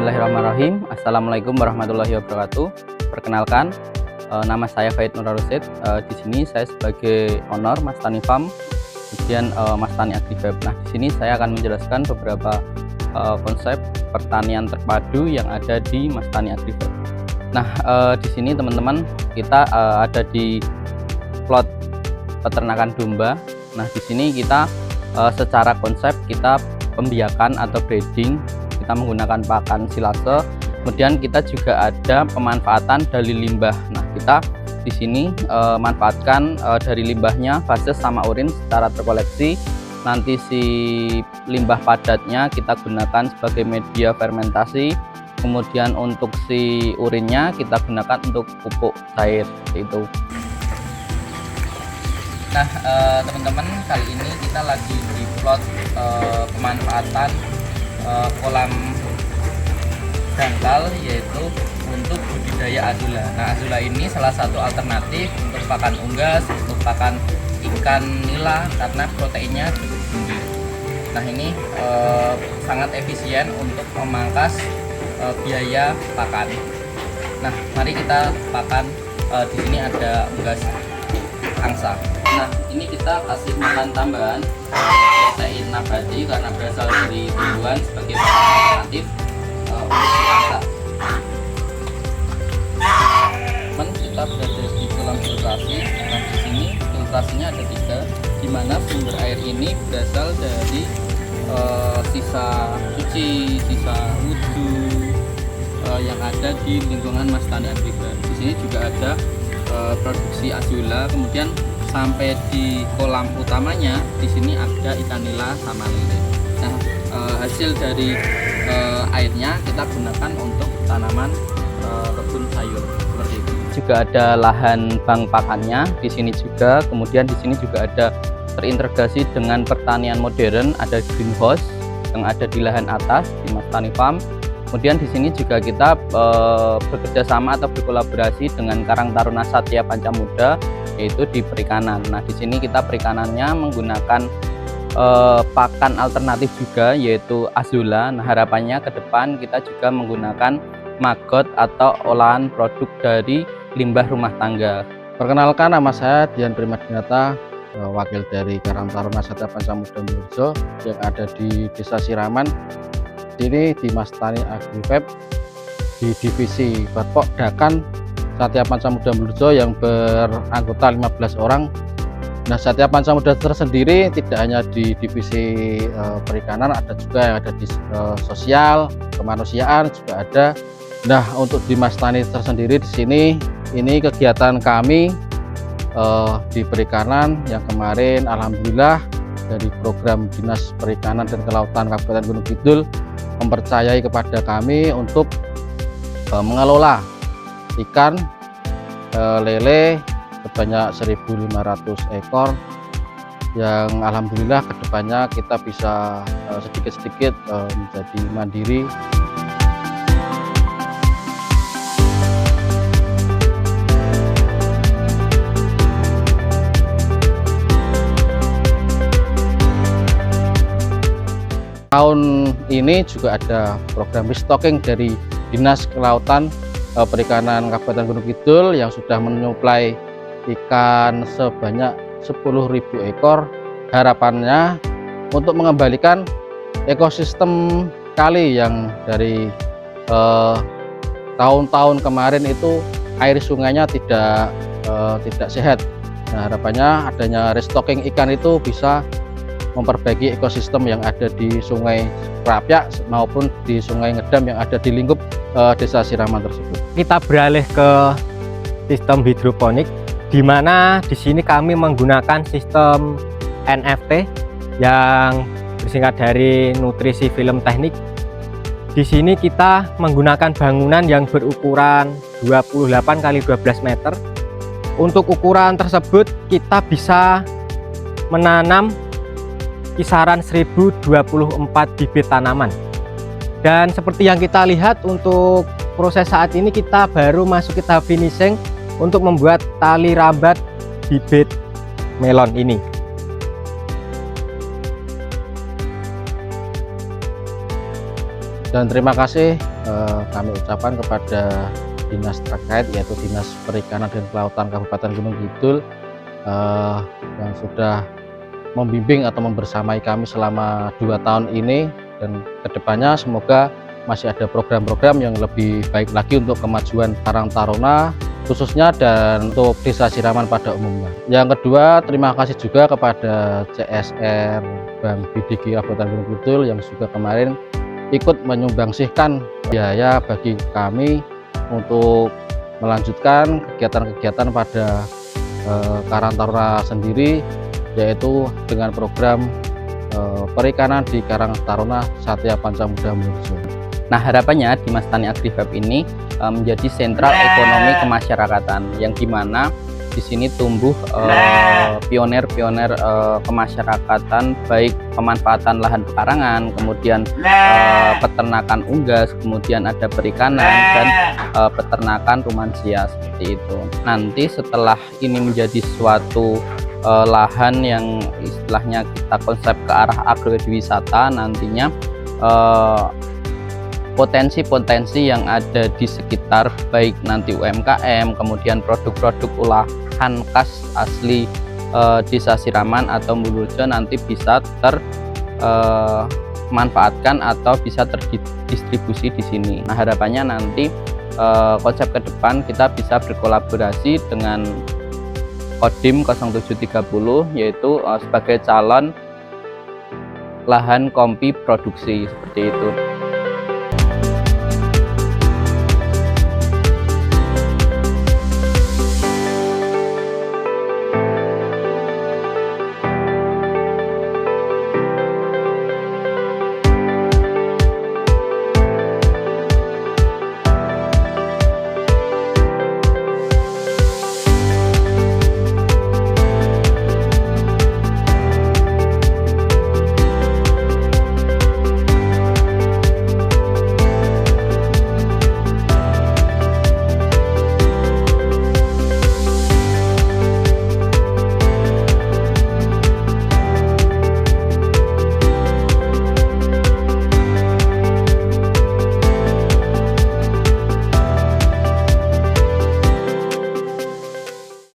Bismillahirrahmanirrahim. Assalamualaikum warahmatullahi wabarakatuh. Perkenalkan, nama saya Faid Nur Rosid. Di sini saya sebagai owner Mastani Farm, kemudian Mastani Agrifab. Nah, di sini saya akan menjelaskan beberapa konsep pertanian terpadu yang ada di Mastani Agrifab. Nah, di sini teman-teman kita ada di plot peternakan domba. Nah, di sini kita secara konsep kita pembiakan atau breeding. Kita menggunakan pakan silase, kemudian kita juga ada pemanfaatan dari limbah. Nah, kita di sini manfaatkan dari limbahnya fases sama urin secara terkoleksi. Nanti si limbah padatnya kita gunakan sebagai media fermentasi, kemudian untuk si urinnya kita gunakan untuk pupuk cair seperti itu. Nah, teman-teman, kali ini kita lagi di plot pemanfaatan kolam dangkal, yaitu untuk budidaya azula. Nah, azula ini salah satu alternatif untuk pakan unggas, untuk pakan ikan nila karena proteinnya cukup tinggi. Nah, ini sangat efisien untuk memangkas biaya pakan. Nah, mari kita pakan. Di sini ada unggas angsa. Nah, ini kita kasih makan tambahan protein nabati karena berasal dari tumbuhan sebagai pakan alternatif untuk si angsa. Kita berada di kolam filtrasi. Nah, di sini filtrasinya ada 3, di mana sumber air ini berasal dari sisa cuci, sisa wudhu yang ada di lingkungan Mastani Agrifab. Di sini juga ada produksi azula, kemudian sampai di kolam utamanya di sini ada ikan nila sama lele. Nah, hasil dari airnya kita gunakan untuk tanaman kebun sayur seperti itu. Juga ada lahan bank pakannya di sini juga. Kemudian di sini juga ada terintegrasi dengan pertanian modern, ada greenhouse yang ada di lahan atas di Mastani Farm. Kemudian di sini juga kita bekerja sama atau berkolaborasi dengan Karang Taruna Satya Pancamuda, yaitu di perikanan. Nah, di sini kita perikanannya menggunakan pakan alternatif juga, yaitu azula. Nah, harapannya ke depan kita juga menggunakan maggot atau olahan produk dari limbah rumah tangga. Perkenalkan, nama saya Dian Primadinata, wakil dari Karang Taruna Satya Pancamuda Mulyorejo yang ada di Desa Siraman. Ini di Mastani Agrifab di divisi Barpok Dakan Satya Pancamuda Mulyorejo yang beranggota 15 orang. Nah, Satya Pancamuda tersendiri tidak hanya di divisi perikanan, ada juga yang ada di sosial, kemanusiaan juga ada. Nah, untuk di Mastani tersendiri di sini ini kegiatan kami di perikanan yang kemarin alhamdulillah dari program Dinas Perikanan dan Kelautan Kabupaten Gunung Kidul mempercayai kepada kami untuk mengelola ikan lele sebanyak 1.500 ekor yang alhamdulillah kedepannya kita bisa sedikit-sedikit menjadi mandiri. Tahun ini juga ada program restocking dari Dinas Kelautan Perikanan Kabupaten Gunung Kidul yang sudah menyuplai ikan sebanyak 10.000 ekor. Harapannya untuk mengembalikan ekosistem kali yang dari tahun-tahun kemarin itu air sungainya tidak sehat. Nah, harapannya adanya restocking ikan itu bisa memperbaiki ekosistem yang ada di Sungai Krapyak maupun di Sungai Ngedam yang ada di lingkup Desa Siraman tersebut. Kita beralih ke sistem hidroponik, di mana di sini kami menggunakan sistem NFT yang bersingkat dari nutrisi film teknik. Di sini kita menggunakan bangunan yang berukuran 28 x 12 meter. Untuk ukuran tersebut kita bisa menanam kisaran 1024 bibit tanaman. Dan seperti yang kita lihat, untuk proses saat ini kita baru masuk ke tahap finishing untuk membuat tali rambat bibit melon ini. Dan terima kasih kami ucapkan kepada dinas terkait, yaitu Dinas Perikanan dan Kelautan Kabupaten Gunung Kidul, yang sudah membimbing atau membersamai kami selama 2 tahun ini, dan kedepannya semoga masih ada program-program yang lebih baik lagi untuk kemajuan Karang Taruna khususnya dan untuk Desa Siraman pada umumnya. Yang kedua, terima kasih juga kepada CSR Bank BDG Kabupaten Gunung Kidul yang juga kemarin ikut menyumbangsihkan biaya bagi kami untuk melanjutkan kegiatan-kegiatan pada Karang Taruna sendiri, yaitu dengan program perikanan di Karang Taruna Satya Pancamuda Mulyorjo. Nah, harapannya Dimas Tani Agrifab ini menjadi sentral ekonomi kemasyarakatan, yang dimana di sini tumbuh pioner-pioner kemasyarakatan, baik pemanfaatan lahan pekarangan, kemudian peternakan unggas, kemudian ada perikanan dan peternakan rumansia seperti itu. Nanti setelah ini menjadi suatu lahan yang istilahnya kita konsep ke arah agrowisata, nantinya potensi-potensi yang ada di sekitar, baik nanti UMKM, kemudian produk-produk olahan khas asli Desa Siraman atau Mulyorjo nanti bisa termanfaatkan atau bisa terdistribusi di sini. Nah, harapannya nanti konsep ke depan kita bisa berkolaborasi dengan Kodim 0730, yaitu sebagai calon lahan kompi produksi seperti itu.